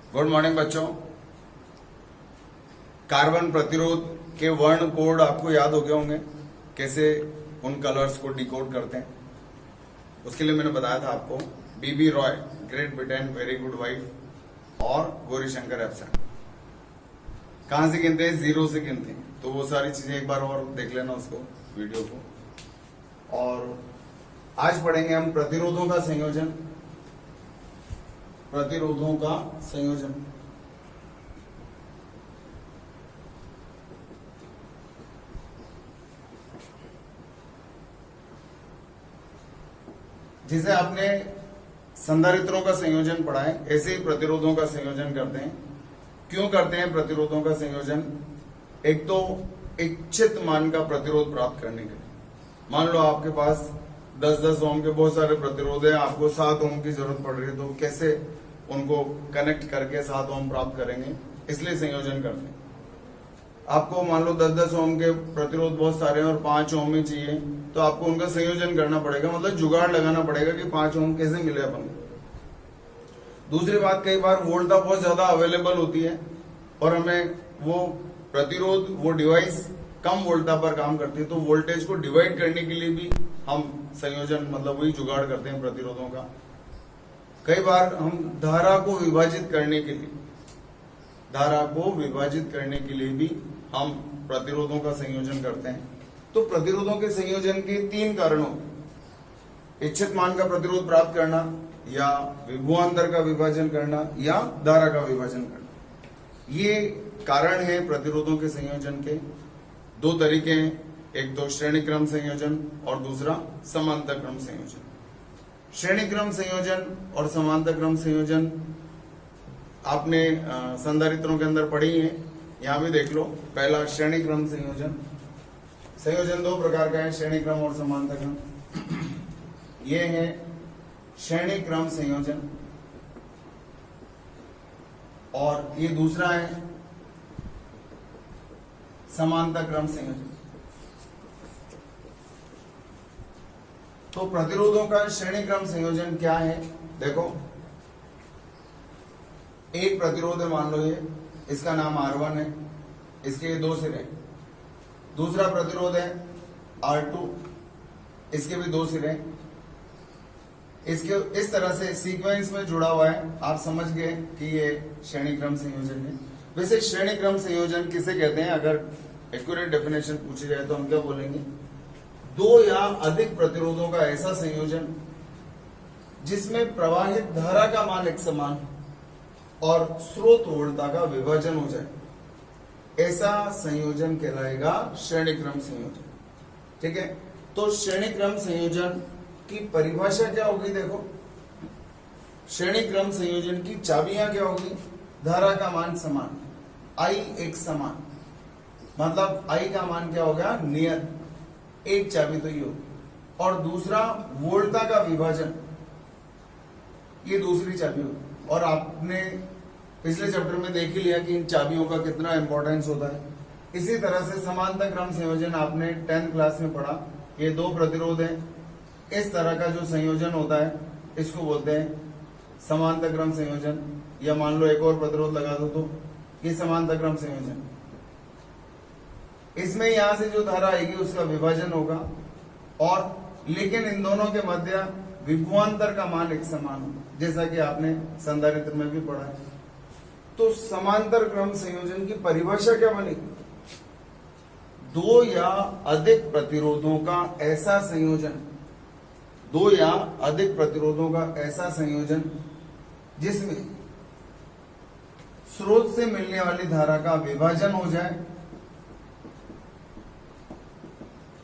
Good morning बच्चों। Carbon प्रतिरोध के वर्ण कोड आपको याद हो गए होंगे, कैसे उन कलर्स को डिकोड करते हैं। उसके लिए मैंने बताया था आपको BB Roy, Great Britain, very good wife और गौरीशंकर एब्सेंट। कहां से गिनते हैं? 0 से गिनते हैं। तो वो सारी चीजें एक बार और देख लेना उसको, वीडियो को। और आज पढ़ेंगे हम प्रतिरोधों का संयोजन। प्रतिरोधों का संयोजन जिसे आपने संधारित्रों का संयोजन पढ़ा है, ऐसे ही प्रतिरोधों का संयोजन करते हैं। क्यों करते हैं प्रतिरोधों का संयोजन? एक तो इच्छित मान का प्रतिरोध प्राप्त करने के लिए। मान लो आपके पास 10-10 ओम के बहुत सारे प्रतिरोध है, आपको 7 ओम की जरूरत पड़ रही है, तो कैसे उनको कनेक्ट करके 7 ओम प्राप्त करेंगे? इसलिए संयोजन करते हैं। आपको मान लो 10-10 ओम के प्रतिरोध बहुत सारे हैं और 5 ओम ही चाहिए, तो आपको उनका संयोजन करना पड़ेगा, मतलब जुगाड़ लगाना पड़ेगा कि 5 ओम कैसे मिले अपन को। दूसरी बात, कई बार वोल्टता बहुत ज्यादा अवेलेबल होती है और हमें वो प्रतिरोध, वो डिवाइस कम वोल्टता पर काम करती है, तो वोल्टेज को डिवाइड करने के लिए भी हम संयोजन, मतलब वही जुगाड़ करते हैं प्रतिरोधों का। कई बार हम धारा को विभाजित करने के लिए, धारा को विभाजित करने के लिए भी हम प्रतिरोधों का संयोजन करते हैं। तो प्रतिरोधों के संयोजन के 3 कारण होते हैं: इच्छित मान का प्रतिरोध प्राप्त करना, या विभवांतर का विभाजन करना, या धारा का विभाजन करना। ये कारण है प्रतिरोधों के संयोजन के। 2 तरीके हैं, एक तो श्रेणी क्रम संयोजन और दूसरा समांतर क्रम संयोजन। श्रेणी क्रम संयोजन और समांतर क्रम संयोजन आपने संधारित्रों के अंदर पढ़ी है, यहां भी देख लो। पहला श्रेणी क्रम संयोजन। संयोजन 2 प्रकार का है, श्रेणी क्रम और समांतर क्रम। ये है श्रेणी क्रम संयोजन और ये दूसरा है समांतर क्रम संयोजन। तो प्रतिरोधों का श्रेणी क्रम संयोजन क्या है? देखो, एक प्रतिरोध है, मान लो ये, इसका नाम R1 है, इसके 2 सिरे। दूसरा प्रतिरोध है R2, इसके भी 2 सिरे। इसके इस तरह से सीक्वेंस में जुड़ा हुआ है। आप समझ गए कि ये श्रेणी क्रम संयोजन है। वैसे श्रेणी क्रम संयोजन किसे कहते हैं? अगर एक्यूरेट डेफिनेशन पूछी जाए तो हम क्या बोलेंगे? 2 या अधिक प्रतिरोधों का ऐसा संयोजन जिसमें प्रवाहित धारा का मान एक समान और स्रोत वोल्टता का विभाजन हो जाए, ऐसा संयोजन कहलाएगा श्रेणी क्रम संयोजन। ठीक है, तो श्रेणी क्रम संयोजन की परिभाषा क्या होगी? देखो, श्रेणी क्रम संयोजन की चाबियां क्या होगी? धारा का मान समान, I एक समान, मतलब I का मान क्या होगा? नियत, एक चाबी तो ये होगी। और दूसरा वोल्टता का विभाजन, ये दूसरी चाबी होगी। और आपने पिछले चैप्टर में देख ही लिया कि इन चाबियों का कितना इंपॉर्टेंस होता है। इसी तरह से समांतर क्रम संयोजन आपने 10th क्लास में पढ़ा। ये 2 प्रतिरोध हैं, इस तरह का जो संयोजन होता है इसको बोलते हैं समांतर क्रम संयोजन। या मान लो एक और प्रतिरोध लगा दो तो ये समांतर क्रम संयोजन। इसमें यहां से जो धारा आएगी उसका विभाजन होगा, और लेकिन इन दोनों के मध्य विभवांतर का मान एक समान होगा, जैसा कि आपने संधारित्र में भी पढ़ा है। तो समांतर क्रम संयोजन की परिभाषा क्या बनेगी? 2 या अधिक प्रतिरोधों का ऐसा संयोजन, 2 या अधिक प्रतिरोधों का ऐसा संयोजन जिसमें स्रोत से मिलने वाली धारा का विभाजन हो जाए,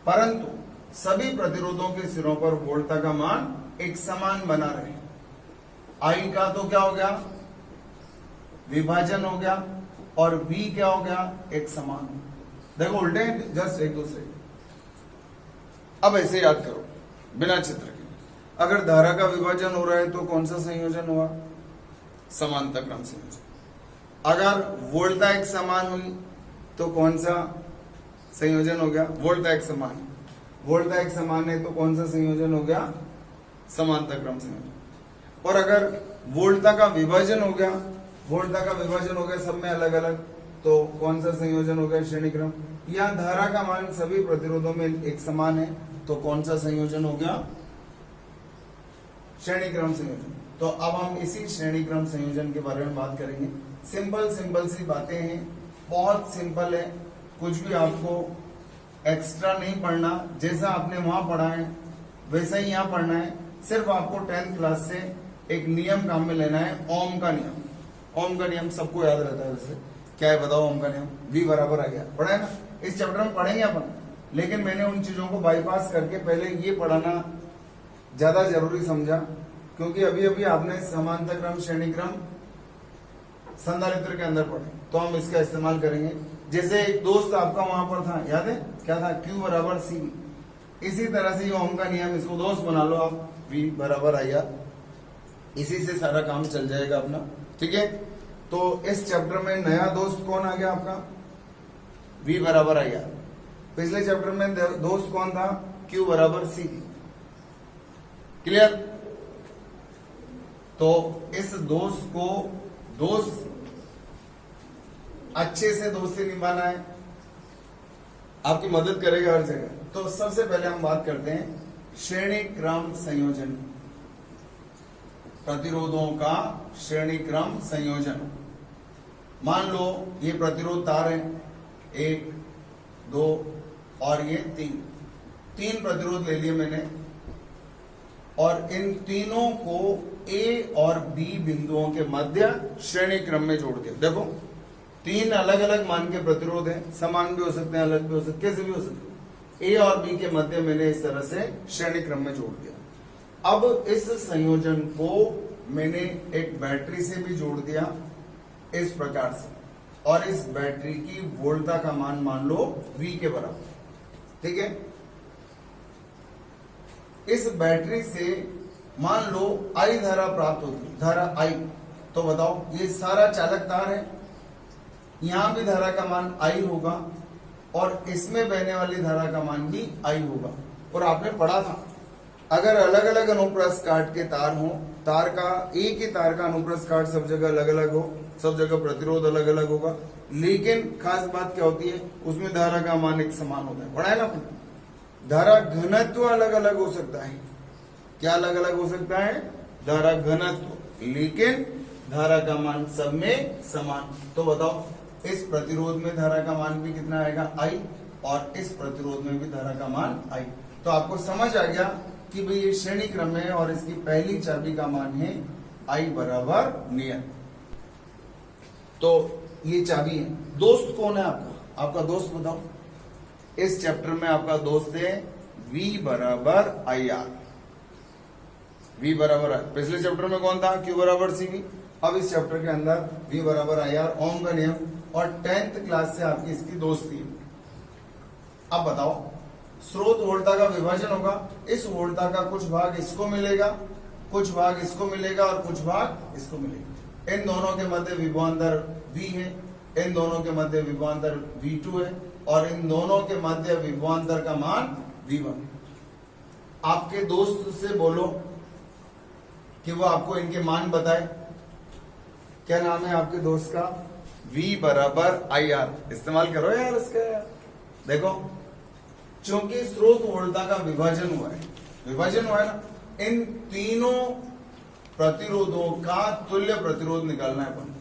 परंतु सभी प्रतिरोधों के सिरों पर वोल्टता का मान एक समान बना रहे। I का तो क्या हो गया? विभाजन हो गया, और V क्या हो गया? एक समान। देखो, उल्टे हैं जस्ट एक दूसरे। अब ऐसे याद करो बिना चित्र के, अगर धारा का विभाजन हो रहा है तो कौन सा संयोजन हुआ? समांतर क्रम संयोजन। अगर वोल्टता एक समान हुई तो कौन सा संयोजन हो गया? वोल्टता एक समान। वोल्टता एक समान है तो कौन सा संयोजन हो गया? समांतर क्रम संयोजन। और अगर वोल्टता का विभाजन हो गया वोल्टता का विभाजन हो गया सब में अलग अलग, तो कौन सा संयोजन हो गया? श्रेणी क्रम। यहाँ धारा का मान सभी प्रतिरोधों में एक समान है, तो कौन सा संयोजन हो गया? श्रेणी क्रम संयोजन। तो अब हम इसी श्रेणी क्रम संयोजन के बारे में बात करेंगे। सिंपल सी बातें हैं, बहुत सिंपल है, कुछ भी आपको एक्स्ट्रा नहीं पढ़ना, जैसा आपने वहां पढ़ा है वैसा ही यहाँ पढ़ना है। सिर्फ आपको 10th क्लास से एक नियम काम में लेना है, ओम का नियम। ओम का नियम सबको याद रहता है वैसे, क्या है बताओ? ओम का नियम V बराबर आ गया, पढ़ा है ना? इस चैप्टर में पढ़ेंगे अपन, लेकिन मैंने उन चीजों को बाईपास करके पहले ये पढ़ाना ज्यादा जरूरी समझा, क्योंकि अभी अभी आपने समांतर क्रम, श्रेणी क्रम, संधारित्र के अंदर पढ़े, तो हम इसका इस्तेमाल करेंगे। जैसे एक दोस्त आपका वहां पर था, याद है क्या था? Q बराबर C। इसी तरह से ये ओम का नियम, इसको दोस्त बना लो आप, V बराबर आया, इसी से सारा काम चल जाएगा अपना, ठीक है? तो इस चैप्टर में नया दोस्त कौन आ गया आपका? V बराबर आया। पिछले चैप्टर में दोस्त कौन था? Q बराबर C। क्लियर? तो इस दोस्त अच्छे से दोस्ती निभाना है, आपकी मदद करेगा हर जगह। तो सबसे पहले हम बात करते हैं श्रेणी क्रम संयोजन, प्रतिरोधों का श्रेणी क्रम संयोजन। मान लो ये प्रतिरोध तार है, 1, 2 और ये 3 प्रतिरोध ले लिए मैंने, और इन तीनों को A और B बिंदुओं के मध्य श्रेणी क्रम में जोड़ दिया। देखो 3 अलग अलग मान के प्रतिरोध हैं, समान भी हो सकते हैं, अलग भी हो सकते, कैसे भी हो सकते हैं। A और B के मध्य मैंने इस तरह से श्रेणी क्रम में जोड़ दिया। अब इस संयोजन को मैंने एक बैटरी से भी जोड़ दिया इस प्रकार से, और इस बैटरी की वोल्टता का मान लो V के बराबर, ठीक है? इस बैटरी से मान लो I धारा प्राप्त होती है, धारा I। तो बताओ, ये सारा चालक तार है, यहां भी धारा का मान I होगा, और इसमें बहने वाली धारा का मान भी I होगा। और आपने पढ़ा था, अगर अलग अलग अनुप्रस्थ काट के तार हो, तार का एक ही तार का अनुप्रस्थ काट सब जगह अलग अलग हो, सब जगह प्रतिरोध अलग अलग होगा, लेकिन खास बात क्या होती है, उसमें धारा का मान एक समान होता है। पढ़ा है ना आपने? धारा घनत्व अलग अलग हो सकता है। क्या अलग अलग हो सकता है? धारा घनत्व, लेकिन धारा का मान सब में समान। तो बताओ, इस प्रतिरोध में धारा का मान भी कितना आएगा? I, और इस प्रतिरोध में भी धारा का मान I। तो आपको समझ आ गया कि भाई ये श्रेणी क्रम है, और इसकी पहली चाबी का मान है I बराबर नियत। तो ये चाबी है। दोस्त कौन है आपका? आपका दोस्त बताओ। इस चैप्टर में आपका दोस्त है V बराबर IR। V बराबर है, पिछले चैप्टर में कौन था? Q बराबर CV। अब इस चैप्टर के अंदर V बराबर IR, ओम का नियम, और 10th क्लास से आपकी इसकी दोस्ती है। अब बताओ, स्रोत वोल्टता का विभाजन होगा, इस वोल्टता का कुछ भाग इसको मिलेगा, कुछ भाग इसको मिलेगा, और कुछ भाग इसको मिलेगा। इन दोनों के मध्य विभवांतर V है, इन दोनों के मध्य विभवांतर V2 है, और इन दोनों के मध्य विभवांतर का मान V1। आपके दोस्त से बोलो कि वो आपको इनके मान बताए। क्या नाम है आपके दोस्त का? V बराबर IR। इस्तेमाल करो यार इसका। देखो, चूंकि स्रोत वोल्टता का विभाजन हुआ है ना, इन तीनों प्रतिरोधों का तुल्य प्रतिरोध निकालना है अपन।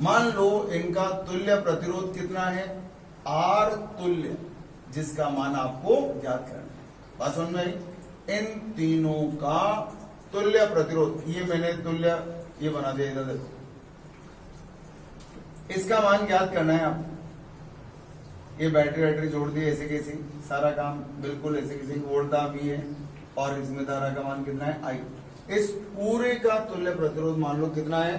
मान लो इनका तुल्य प्रतिरोध कितना है? R तुल्य, जिसका मान आपको ज्ञात करना है। बात समझ में आई? इन तीनों का तुल्य प्रतिरोध, ये मैंने तुल्य ये बना दिया, इधर देखो, इसका मान ज्ञात करना है आपको। ये बैटरी जोड़ दी ऐसे कैसी, सारा काम बिल्कुल ऐसे कैसे, वोल्टता भी है, और इसमें धारा का मान कितना है? I। इस पूरे का तुल्य प्रतिरोध मान लो कितना है?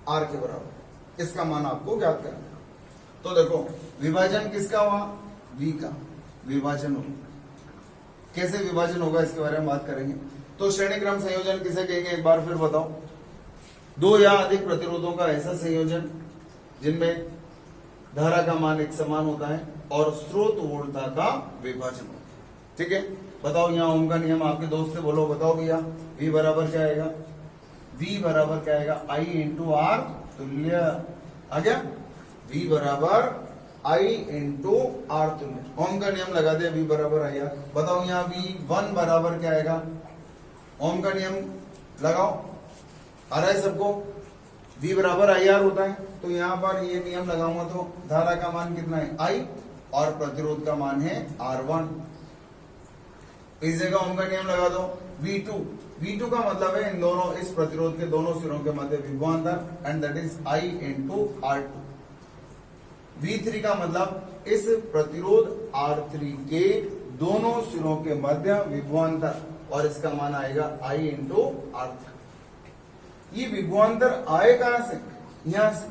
R के बराबर। इसका मान आपको ज्ञात करना है। तो देखो, विभाजन किसका हुआ? V का विभाजन होगा। कैसे विभाजन होगा इसके बारे में बात करेंगे। तो श्रेणी क्रम संयोजन किसे कहेंगे, एक बार फिर बताओ। दो या अधिक प्रतिरोधों का ऐसा संयोजन जिनमें धारा का मान एक समान होता है और स्रोत वोल्टता का विभाजन होता है। ठीक है, बताओ यहाँ ओम का नियम आपके दोस्त से बोलो, बताओ भैया V बराबर क्या आएगा? V बराबर क्या आएगा? I इंटू R तुल्य आ गया। V बराबर I इंटू आर तुल्य। ओम का नियम लगा दिया, V बराबर आई आर। बताओ यहाँ V1 बराबर क्या आएगा? ओम का नियम लगाओ, आ रहा है सबको? V बराबर आई आर होता है, तो यहाँ पर ये नियम लगाऊंगा तो धारा का मान कितना है? I, और प्रतिरोध का मान है R1। इस जगह ओम का नियम लगा दो। V2, V2 का मतलब है इन दोनों, इस प्रतिरोध के दोनों सिरों के मध्य विभवांतर, and that is I into R2। V3 का मतलब इस प्रतिरोध R3 के दोनों सिरों के मध्य विभवांतर, और इसका मान आएगा I इंटू R3। ये विभवांतर आए कहां से? यहां से।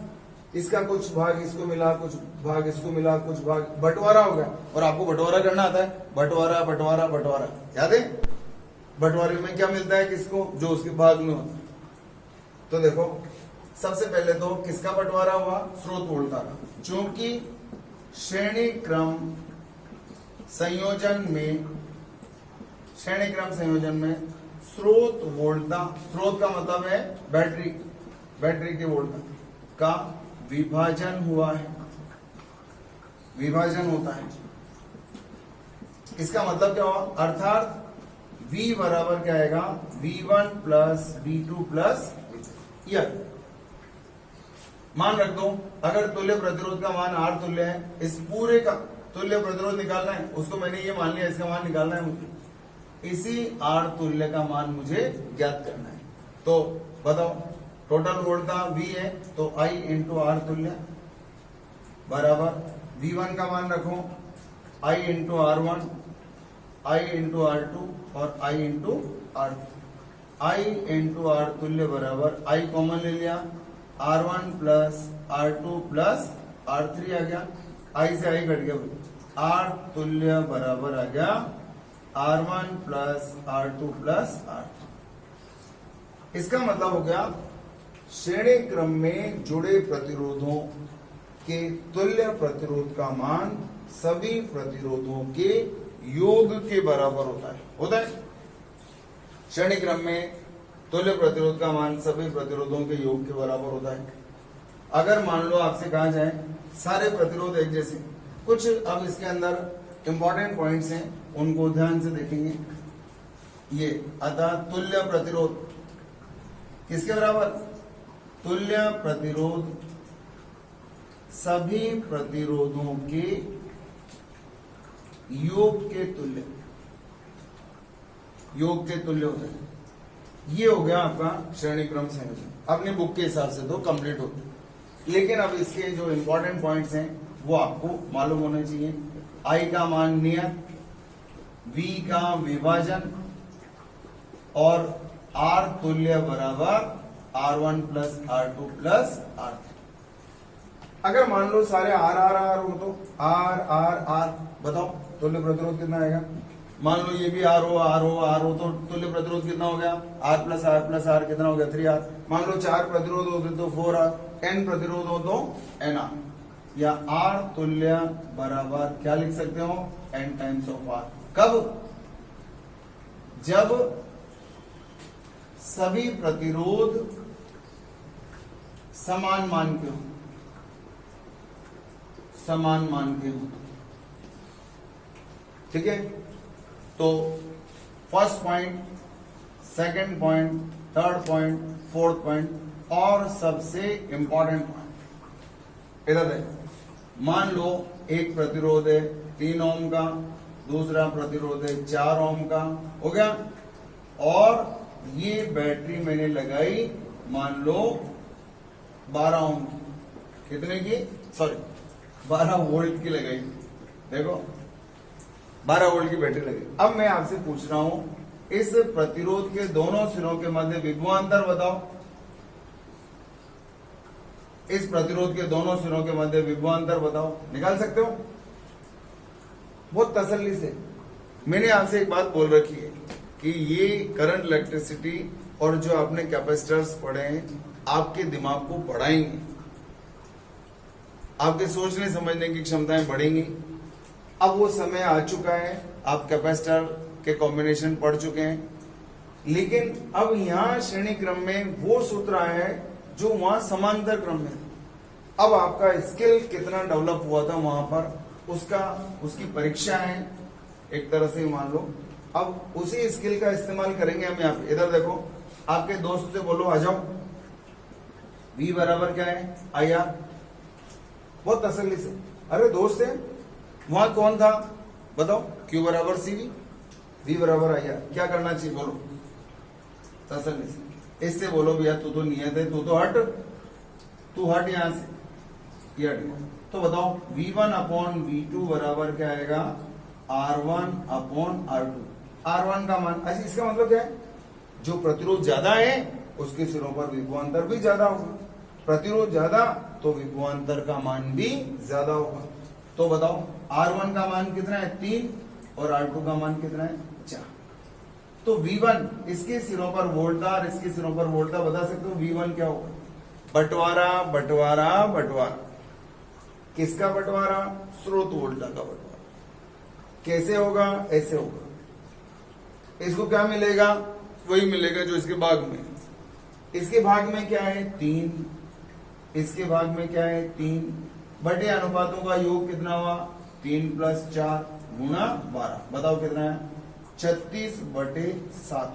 इसका कुछ भाग इसको मिला, कुछ भाग इसको मिला, कुछ भाग बंटवारा हो गया। और आपको बंटवारा करना आता है, बंटवारा बंटवारा बंटवारा, याद है? बंटवारे में क्या मिलता है किसको? जो उसके भाग में होता है। तो देखो, सबसे पहले तो किसका बंटवारा हुआ? स्रोत वोल्टा का। चूंकि श्रेणी क्रम संयोजन में स्रोत वोल्टा, स्रोत का मतलब है बैटरी के वोल्टा का विभाजन हुआ है, विभाजन होता है। इसका मतलब क्या हुआ? अर्थात V बराबर क्या आएगा? V1 प्लस V2 प्लस यह मान रख दो। अगर तुल्य प्रतिरोध का मान R तुल्य है, इस पूरे का तुल्य प्रतिरोध निकालना है, उसको मैंने ये मान लिया, इसका मान निकालना है मुझे। इसी R तुल्य का मान मुझे ज्ञात करना है। तो बताओ, टोटल वोल्टा V है, तो I इंटू आर तुल्य बराबर V1 का मान रखो I into R1, I into R2 और I into R3। I into R तुल्य बराबर I कॉमन ले लिया, R1 plus R2 plus R3 आ गया। I से I घट गया, R तुल्य बराबर आ गया R1 plus R2 plus R3। इसका मतलब हो गया श्रेणी क्रम में जुड़े प्रतिरोधों के तुल्य प्रतिरोध का मान सभी प्रतिरोधों के योग के बराबर होता है। श्रेणी क्रम में तुल्य प्रतिरोध का मान सभी प्रतिरोधों के योग के बराबर होता है। अगर मान लो आपसे कहा जाए सारे प्रतिरोध एक जैसे, कुछ अब इसके अंदर इंपॉर्टेंट पॉइंट्स हैं, उनको ध्यान से देखेंगे। ये अतः तुल्य प्रतिरोध किसके बराबर? तुल्य प्रतिरोध सभी प्रतिरोधों के योग के तुल्य, योग के तुल्य होते हैं। ये हो गया आपका श्रेणी क्रम संयोजन। अपनी बुक के हिसाब से तो कंप्लीट होते हैं, लेकिन अब इसके जो इंपॉर्टेंट पॉइंट्स हैं वो आपको मालूम होने चाहिए। I का मान नियत, V का विभाजन, और R तुल्य बराबर R1 plus R2 plus R3। अगर मान लो सारे R हो तो R, बताओ तुल्य प्रतिरोध कितना आएगा? मान लो ये भी R हो तो तुल्य प्रतिरोध कितना हो गया? R प्लस R कितना हो गया? 3R। मान लो 4 प्रतिरोध होते तो 4R, N प्रतिरोध हो तो NR, या R तुल्य बराबर क्या लिख सकते हो? N times of R। कब? जब सभी प्रतिरोध समान मान के हो, समान मान के हो। ठीक है, तो first point, second point, third point, fourth point और सबसे इंपॉर्टेंट पॉइंट इधर है। मान लो एक प्रतिरोध है 3 ओम का, दूसरा प्रतिरोध है 4 ओम का, हो गया। और ये बैटरी मैंने लगाई मान लो 12 ओम की, कितने की? सॉरी 12 वोल्ट की लगाई। देखो 12 वोल्ट की बैटरी लगी। अब मैं आपसे पूछ रहा हूं, इस प्रतिरोध के दोनों सिरों के मध्य विभवांतर बताओ। इस प्रतिरोध के दोनों सिरों के मध्य विभवांतर बताओ, निकाल सकते हो? बहुत तसल्ली से। मैंने आपसे एक बात बोल रखी है कि ये करंट, इलेक्ट्रिसिटी और जो आपने कैपेसिटर्स पढ़े हैं आपके दिमाग को बढ़ाएंगे, आपके सोचने समझने की क्षमताएं बढ़ेंगी। अब वो समय आ चुका है, आप कैपेसिटर के कॉम्बिनेशन पढ़ चुके हैं, लेकिन अब यहां श्रेणी क्रम में वो सूत्र आया है जो वहां समांतर क्रम में। अब आपका स्किल कितना डेवलप हुआ था वहां पर उसकी परीक्षा है एक तरह से मान लो। अब उसी स्किल का इस्तेमाल करेंगे हम यहाँ पे। इधर देखो, आपके दोस्त से बोलो आ जाओ, V बराबर क्या है आई आर। बहुत तसल्ली से, अरे दोस्त है वहां कौन था बताओ, Q बराबर CV, V बराबर आई आर। क्या करना चाहिए बोलो तसल्ली से। इससे बोलो भैया तू तो नियत है, तू हट यहां से, ये हट गया। तो बताओ V1 अपॉन V2 बराबर क्या आएगा, R1 अपॉन R2। R1 का मान, अच्छा इसका मतलब क्या है, जो प्रतिरोध ज्यादा है उसके सिरों पर विभवांतर भी ज्यादा होगा। प्रतिरोध ज्यादा तो विभवांतर का मान भी ज्यादा होगा। तो बताओ R1 का मान कितना है 3 और R2 का मान कितना है 4। तो V1 इसके सिरों पर वोल्टता, इसके सिरों पर वोल्टता बता सकते हो। V1 क्या होगा, बंटवारा बंटवारा बंटवारा। किसका बंटवारा, स्रोत वोल्टता का बंटवारा। कैसे होगा, ऐसे होगा। इसको क्या मिलेगा, वही मिलेगा जो इसके भाग में। इसके भाग में क्या है 3, इसके भाग में क्या है 3, बटे अनुपातों का योग कितना हुआ 3 + 4 गुणा 12। बताओ कितना है 36/7।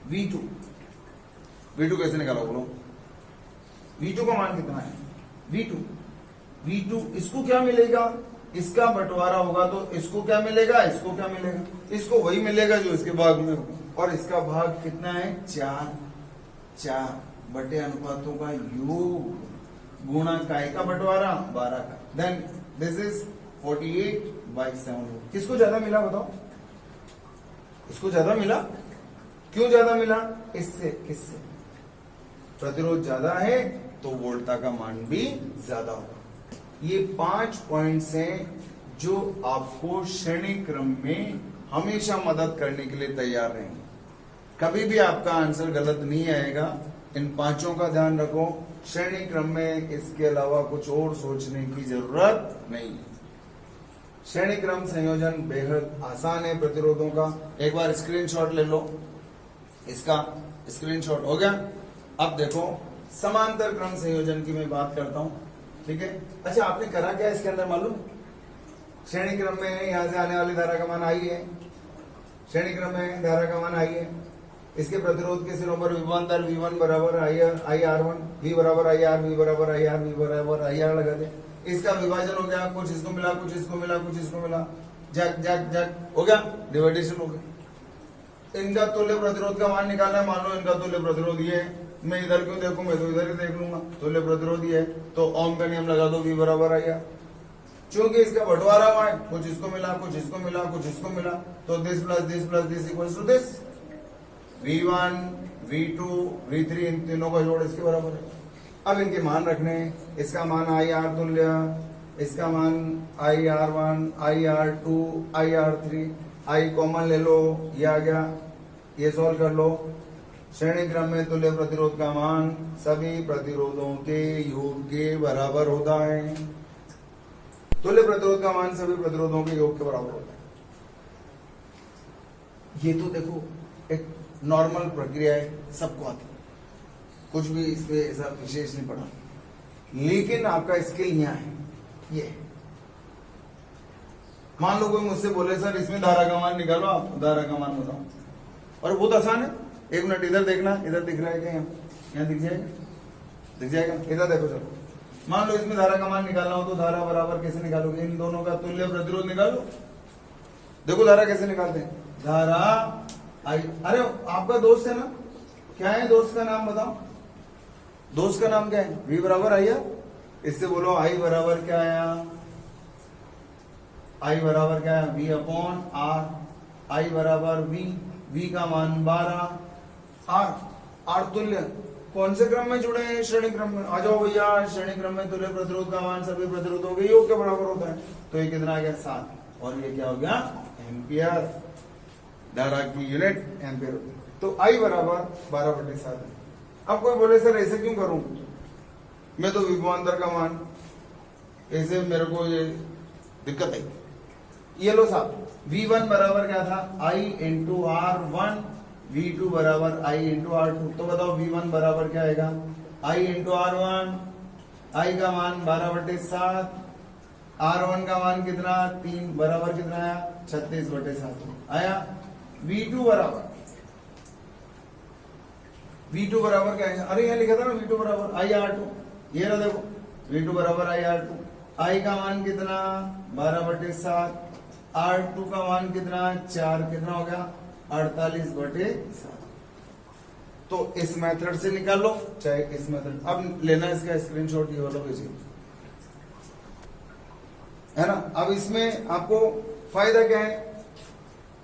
V2 कैसे निकालो बोलो, V2 का मान कितना है, V2 इसको क्या मिलेगा, इसका बंटवारा होगा तो इसको क्या मिलेगा, इसको क्या मिलेगा, इसको वही मिलेगा जो इसके भाग में होगा। और इसका भाग कितना है 4 बटे अनुपातों का योग गुणा काय का बंटवारा 12 का। Then this is 48/7। किसको ज्यादा मिला बताओ, इसको ज्यादा मिला। क्यों ज्यादा मिला, इससे किससे, प्रतिरोध ज्यादा है तो वोल्टता का मान भी ज्यादा होगा। ये 5 पॉइंट्स हैं जो आपको श्रेणी क्रम में हमेशा मदद करने के लिए तैयार रहेंगे। कभी भी आपका आंसर गलत नहीं आएगा। इन 5 का ध्यान रखो। श्रेणी क्रम में इसके अलावा कुछ और सोचने की जरूरत नहीं है। श्रेणी क्रम संयोजन बेहद आसान है प्रतिरोधों का। एक बार स्क्रीनशॉट ले लो, इसका स्क्रीनशॉट हो गया। अब देखो समांतर क्रम संयोजन की मैं बात करता हूं, ठीक है। अच्छा आपने करा क्या इसके अंदर मालूम, श्रेणी क्रम में यहां से आने वाली धारा का मान आई है, श्रेणी क्रम में धारा का मान आई है। इसके प्रतिरोध के सिरों पर विभवांतर V1 बराबर आई R1, V बराबर आई R, V बराबर आई R, V बराबर आई R लगा दे। इसका विभाजन हो गया, कुछ इसको मिला, कुछ इसको मिला, कुछ इसको मिला, जग जग जग हो गया, डिवाइडेशन हो गया। इनका तुल्य प्रतिरोध का मान निकालना है। मान लो इनका तुल्य प्रतिरोध ये है, मैं इधर क्यों देखूं, मैं तो इधर ही देख लूंगा। तुल्य प्रतिरोध ये है तो ओम का नियम लगा दो, V बराबर आई R। क्योंकि इसका बंटवारा हुआ है, कुछ इसको मिला, कुछ इसको मिला, कुछ इसको मिला, तो this plus this plus this equals to this. V1 V2 V3 इन तीनों का जोड़ इसके बराबर है। अब इनके मान रखने, इसका मान आई आर तुल्य, इसका मान आई R1, आई R2, आई R3, आई कॉमन ले लो, ये आ गया, ये सॉल्व कर लो। श्रेणी क्रम में तुल्य प्रतिरोध का मान सभी प्रतिरोधों के योग के बराबर होता है। तुल्य प्रतिरोध का मान सभी प्रतिरोधों के योग के बराबर होता है। ये तो देखो एक नॉर्मल प्रक्रिया है, सबको आती है, कुछ भी इसमें ऐसा विशेष नहीं पड़ा। लेकिन आपका स्किल यहाँ है, ये मान लो कोई मुझसे बोले सर इसमें धारा का मान निकालो, आप धारा का मान बताओ, और बहुत आसान है। 1 मिनट इधर देखना, इधर दिख रहा है क्या, यहाँ दिख जाएगा, दिख जाएगा, इधर देखो। चलो मान लो इसमें धारा का मान निकालना हो तो धारा बराबर कैसे निकालोगे, इन दोनों का तुल्य प्रतिरोध निकालो। देखो धारा कैसे निकालते हैं, धारा आई, अरे आपका दोस्त है ना, क्या है दोस्त का नाम बताओ, दोस्त का नाम क्या है, V बराबर आई है। इससे बोलो आई बराबर क्या आया, आई बराबर क्या है V अपॉन R, आई बराबर V का मान 12, R तुल्य कौन से क्रम में जुड़े हैं, श्रेणी क्रम में। आ जाओ भैया, श्रेणी क्रम में तुल्य प्रतिरोध का मान सभी प्रतिरोधों के योग के बराबर होता है। तो ये कितना आ गया 7, और ये क्या हो गया एम्पियर, धारा की यूनिट एम्पियर। तो आई बराबर 12/7 है। अब कोई बोले सर ऐसे क्यों करूं, मैं तो विभवांतर का मान, ऐसे मेरे को ये दिक्कत है। ये लो साहब, V1 बराबर क्या था I × R1 V2 बराबर I इंटू R2। तो बताओ V1 बराबर क्या आएगा, I इंटू R1। I का मान 12/7, R1 का मान कितना 3 बराबर कितना आया 36/7 आया। V2 बराबर क्या आएगा, अरे यहाँ लिखा था ना V2 बराबर I R2, ये रहा देखो V2 बराबर I R2। I का मान कितना 12/7, R2 का मान कितना 4, कितना हो गया 48/7। तो इस मेथड से निकाल लो चाहे इस मेथड। अब लेना इसका स्क्रीनशॉट, ये वाला भेजिए, है ना। अब इसमें आपको फायदा क्या है,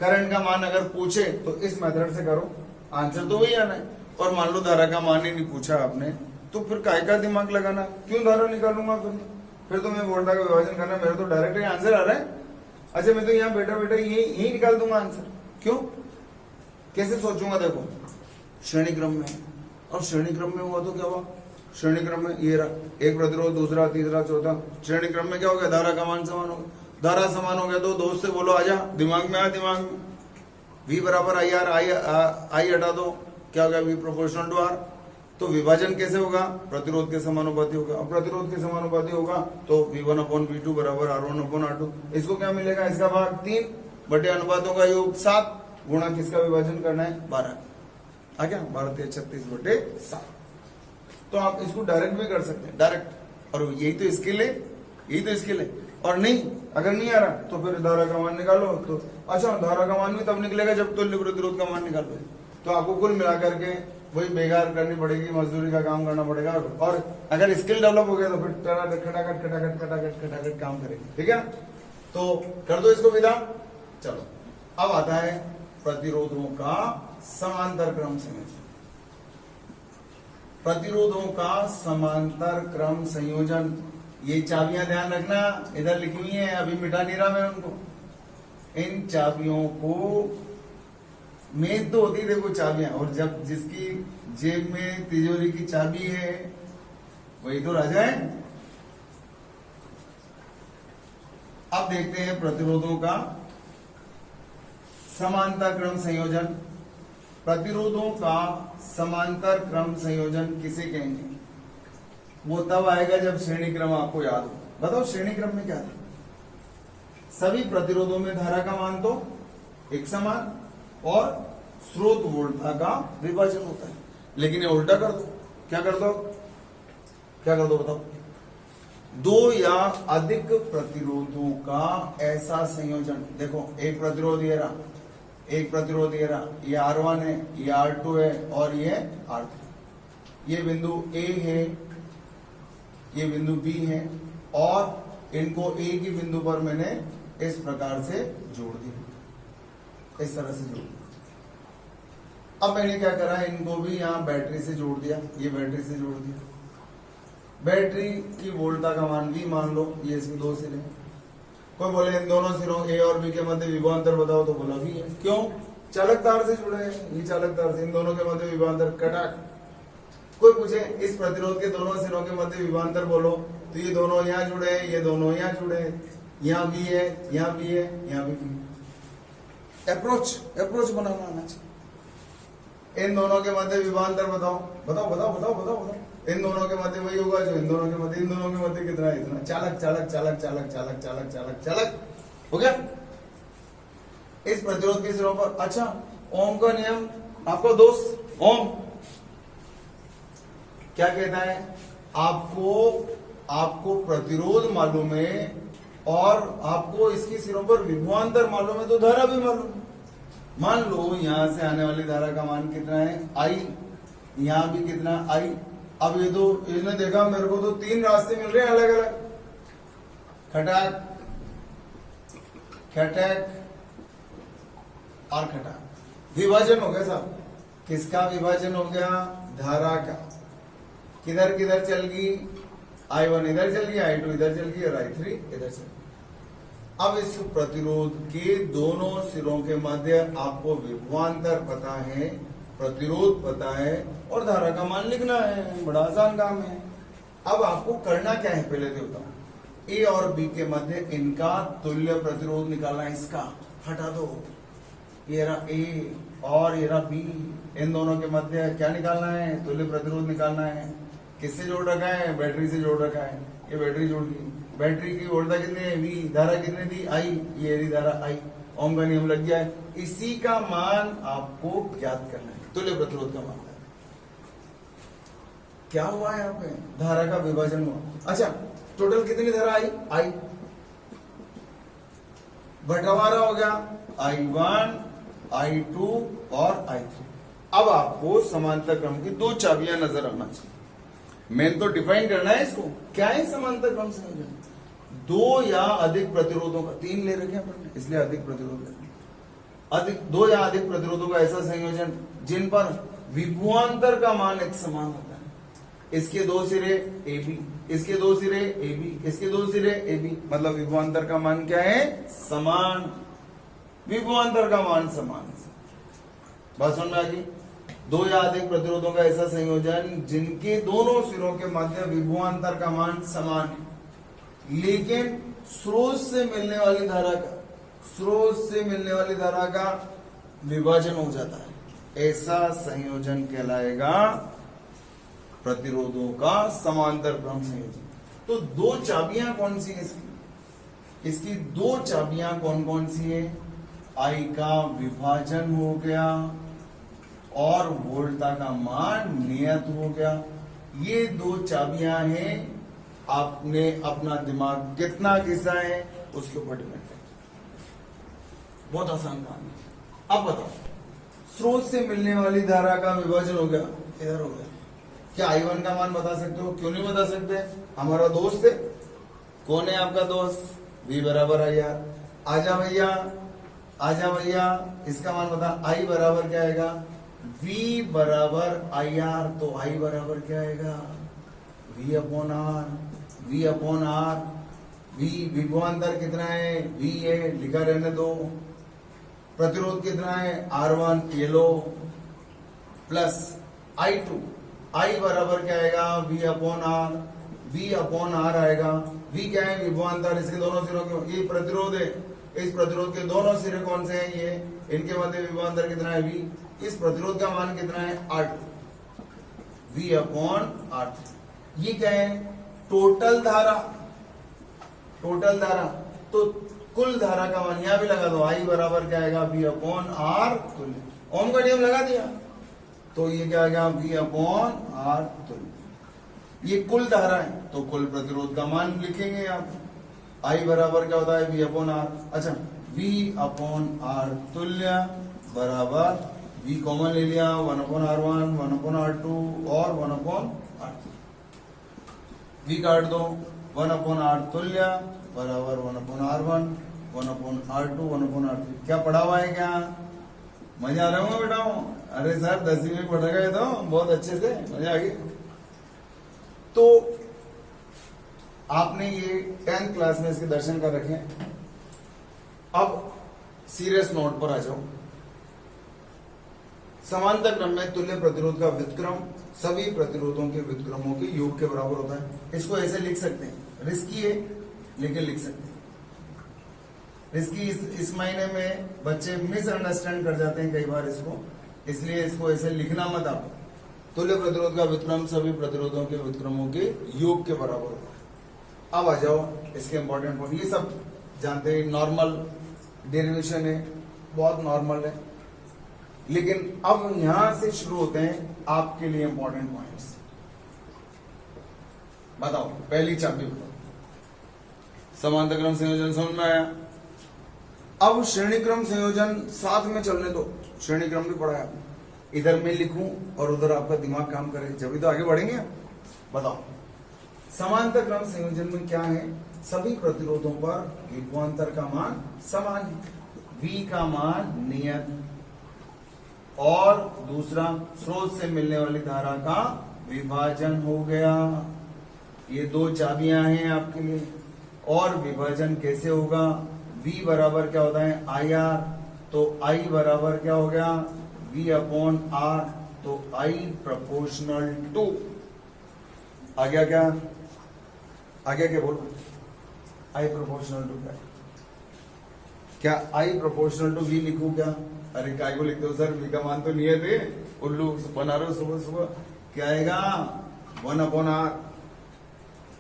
करंट का मान अगर पूछे तो इस मेथड से करो, आंसर तो वही आना है। और मान लो धारा का मान ही नहीं पूछा आपने, तो फिर काय का दिमाग लगाना, क्यों धारा निकालूंगा फिर तो मैं वोल्टा का विभाजन करना, मेरा तो डायरेक्ट आंसर आ रहा है। अच्छा मैं तो यहाँ बैठा बैठा यही निकाल दूंगा आंसर, क्यों कैसे सोचूंगा, देखो श्रेणी क्रम में, और श्रेणी क्रम में हुआ तो क्या हुआ, श्रेणी क्रम में ये रहा, एक प्रतिरोध दूसरा तीसरा चौथा, श्रेणी क्रम में क्या हो गया, धारा का मान समान हो गया। धारा समान हो गया तो दोस्त से बोलो आजा, दिमाग में आ, दिमाग में V बराबर आई आर, आई हटा दो, क्या हो गया V प्रोपोर्शनल टू R। तो विभाजन कैसे होगा, प्रतिरोध के समानुपाती होगा, और प्रतिरोध के समानुपाती होगा तो V1/V2 बराबर R1/R2। इसको क्या मिलेगा, इसका भाग 3 बटे अनुपातों का योग 7 गुणा किसका विभाजन करना है 12, आ गया 12×3=36/7। तो आप इसको डायरेक्ट भी कर सकते हैं, डायरेक्ट, और यही तो स्किल है, यही तो स्किल है। और नहीं, अगर नहीं आ रहा तो फिर धारा का मान निकालो। तो अच्छा धारा का मान भी तब निकलेगा जब तुल्य प्रतिरोध का मान निकालो। तो आपको कुल मिलाकर के वही बेकार करनी पड़ेगी, मजदूरी का काम करना पड़ेगा। और अगर स्किल डेवलप हो गया तो फिर खटाखट खटाखट खटाखट खटाखट काम करेंगे, ठीक है ना। तो कर दो इसको विदा। चलो अब आता है प्रतिरोधों का समांतर क्रम संयोजन। प्रतिरोधों का समांतर क्रम संयोजन, ये चाबियां ध्यान रखना, इधर लिखी हुई है, अभी मिटा नहीं रहा मैं उनको। इन चाबियों को मेन तो होती देखो चाबियां, और जब जिसकी जेब में तिजोरी की चाबी है वही तो राजा है। अब देखते हैं प्रतिरोधों का समांतर क्रम संयोजन। प्रतिरोधों का समांतर क्रम संयोजन किसे कहेंगे, वो तब आएगा जब श्रेणी क्रम आपको याद हो। बताओ श्रेणी क्रम में क्या था, सभी प्रतिरोधों में धारा का मान तो एक समान और स्रोत वोल्टा का विभाजन होता है। लेकिन ये उल्टा कर दो, क्या कर दो, क्या कर दो बताओ, दो या अधिक प्रतिरोधों का ऐसा संयोजन। देखो एक प्रतिरोध ये रहा, एक प्रतिरोध ये रहा, ये R1 है, ये R2 है और ये R3। ये बिंदु A है, ये बिंदु B है, और इनको एक ही बिंदु पर मैंने इस प्रकार से जोड़ दिया, इस तरह से जोड़ दिया। अब मैंने क्या करा, इनको भी यहाँ बैटरी से जोड़ दिया, ये बैटरी से जोड़ दिया। बैटरी की वोल्टा का मान V मान लो, ये इसमें दो सिरे। कोई बोले इन दोनों सिरों A और B के मध्य विभवांतर बताओ, तो बोला V है। क्यों, चालक तार से जुड़े हैं, ये चालक तार से, इन दोनों के मध्य विभवांतर कटाक। कोई पूछे इस प्रतिरोध के दोनों सिरों के मध्य विभवांतर बोलो, तो ये दोनों यहाँ जुड़े हैं, ये दोनों यहाँ जुड़े हैं, यहाँ भी है, यहाँ भी है, यहाँ भी है। अप्रोच बनाना आना चाहिए। इन दोनों के मध्य विभवांतर बताओ, बताओ बताओ बताओ बताओ बताओ। इन दोनों के मध्य वही होगा जो इन दोनों के मध्य, इन दोनों के मध्य कितना है, इतना। चालक चालक चालक चालक चालक चालक चालक चालक, हो गया इस प्रतिरोध के सिरों पर। अच्छा ओम का नियम आपको दोस्त, ओम क्या कहता है, आपको प्रतिरोध मालूम है और आपको इसकी सिरों पर विभवांतर मालूम है, तो धारा भी मालूम है। मान लो यहां से आने वाली धारा का मान कितना है I, यहां भी कितना I। अब ये तो इसने देखा मेरे को तो तीन रास्ते मिल रहे हैं अलग अलग, खटाक खटक और खटाक। विभाजन हो गया साहब, किसका विभाजन हो गया, धारा का। किधर किधर चल गई, I1 इधर चल गई, I2 इधर चल गई और I3 इधर चल गई। अब इस प्रतिरोध के दोनों सिरों के मध्य आपको विभवांतर पता है, प्रतिरोध पता है और धारा का मान लिखना है, बड़ा आसान काम है। अब आपको करना क्या है, पहले तो बताओ, A और B के मध्य इनका तुल्य प्रतिरोध निकालना है। इसका हटा दो, ये रहा ए और ये रहा बी, इन दोनों के मध्य क्या निकालना है? तुल्य प्रतिरोध निकालना है। किससे जोड़ रखा है? बैटरी से जोड़ रखा है। ये बैटरी जोड़ दी, बैटरी की वोल्टता कितनी है? वी। धारा कितनी थी? आई। ये रही धारा आई। ओम का नियम लग गया है। इसी का मान आपको ज्ञात करना है, तुल्य प्रतिरोध का मान। क्या हुआ है यहाँ पे? धारा का विभाजन हुआ। अच्छा, टोटल कितनी धारा आई? आई। बंटवारा हो गया I1, I2 और I3। अब आपको समांतर क्रम की दो चाबियां नजर आना चाहिए। मेन तो डिफाइन करना है इसको, क्या है समांतर क्रम संयोजन? दो या अधिक प्रतिरोधों का, तीन ले रखे हैं इसलिए अधिक प्रतिरोध ले, दो या अधिक प्रतिरोधों का ऐसा संयोजन जिन पर विभवांतर का मान एक समान होता है। इसके दो सिरे AB, इसके दो सिरे AB, इसके दो सिरे AB, मतलब विभवांतर का मान क्या है? समान। विभवांतर का मान समान। बात समझ में आ गई? दो या अधिक प्रतिरोधों का ऐसा संयोजन जिनके दोनों सिरों के मध्य विभवांतर का मान समान है, लेकिन स्रोत से मिलने वाली धारा का विभाजन हो जाता है, ऐसा संयोजन कहलाएगा प्रतिरोधों का समांतर क्रम संयोजन। तो दो चाबियां कौन सी है इसकी दो चाबियां कौन कौन सी है? I का विभाजन हो गया और वोल्टता का मान नियत हो गया। ये दो चाबियां हैं। आपने अपना दिमाग कितना घिसा है उसके ऊपर डिपेंड है। बहुत आसान काम है। अब बताओ, स्रोत से मिलने वाली धारा का विभाजन हो गया, इधर हो गया। क्या I1 का मान बता सकते हो? क्यों नहीं बता सकते? हमारा दोस्त है। कौन है आपका दोस्त? V बराबर IR। आजा भैया, इसका मान बता। I बराबर क्या आएगा? V बराबर IR। तो I बराबर क्या आएगा? V upon R। V विभवांतर कितना है? V है, लिखा रहने दो। प्रतिरोध कितना है? R1, ये लो, प्लस I2। I बराबर क्या आएगा? V अपॉन R आएगा। V क्या है? विभवांतर। इसके दोनों सिरों के, ये प्रतिरोध है, इस प्रतिरोध के दोनों सिरे कौन से हैं? ये। इनके मध्य विभवांतर कितना है? V। इस प्रतिरोध का मान कितना है? R2। V upon R3। ये क्या है? टोटल धारा। तो कुल धारा का मान यहां भी लगा दो। I बराबर क्या आएगा? V अपॉन R तुल्य। ओम का नियम लगा दिया तो ये क्या आ गया? V अपॉन R तुल्य। ये कुल धारा है तो कुल प्रतिरोध का मान लिखेंगे आप। I बराबर क्या होता है? V upon R। अच्छा, V अपॉन R तुल्य बराबर V कॉमन ले लिया, 1 अपॉन R1, 1 अपॉन R2 और 1 अपॉन R3। V काट दो, 1 अपॉन R तुल्य बराबर 1 upon R1, 1 upon R2, 1 upon R3। क्या पढ़ा हुआ है? क्या मजा आ रहा हूँ बेटा? अरे सर 10वीं में पढ़ गए तो बहुत अच्छे से, मजा आ गई। तो आपने ये 10th क्लास में इसके दर्शन कर रखे हैं। अब सीरियस नोट पर आ जाओ। समांतर क्रम में तुल्य प्रतिरोध का व्युत्क्रम सभी प्रतिरोधों के व्युत्क्रमों के योग के बराबर होता है। इसको ऐसे लिख सकते हैं, रिस्की है लेकिन लिख सकते हैं। रिस्की इस महीने में बच्चे मिसअंडरस्टैंड कर जाते हैं कई बार इसको, इसलिए इसको ऐसे लिखना मत आप। तुल्य प्रतिरोध का व्युत्क्रम सभी प्रतिरोधों के व्युत्क्रमों के योग के बराबर होता है। अब आ जाओ इसके इंपॉर्टेंट पॉइंट। ये सब जानते हैं, नॉर्मल डेरिवेशन है, बहुत नॉर्मल है, लेकिन अब यहां से शुरू होते हैं आपके लिए इंपॉर्टेंट पॉइंट्स। बताओ, पहली चाबी बताओ। समांतर क्रम संयोजन समझ में आया? अब श्रेणी क्रम संयोजन साथ में चलने दो। श्रेणी क्रम भी पढ़ाया, इधर मैं लिखूं और उधर आपका दिमाग काम करे, जब तो आगे बढ़ेंगे। बताओ, समांतर क्रम संयोजन में क्या है? सभी प्रतिरोधों पर विभवांतर का मान समान है, V का मान नियत, और दूसरा स्रोत से मिलने वाली धारा का विभाजन हो गया। ये दो चाबियां हैं आपके लिए। और विभाजन कैसे होगा? V बराबर क्या होता है? IR। तो I बराबर क्या हो गया? V upon R। तो I प्रोपोर्शनल टू, आ गया क्या? आ गया क्या? बोलो, I प्रोपोर्शनल टू क्या? क्या I प्रोपोर्शनल टू V लिखूं क्या? अरे काय को लिखते हो सर, वी का मान तो नहीं है थे, उल्लू बना रहे हो सुबह सुबह। क्या आएगा 1/r,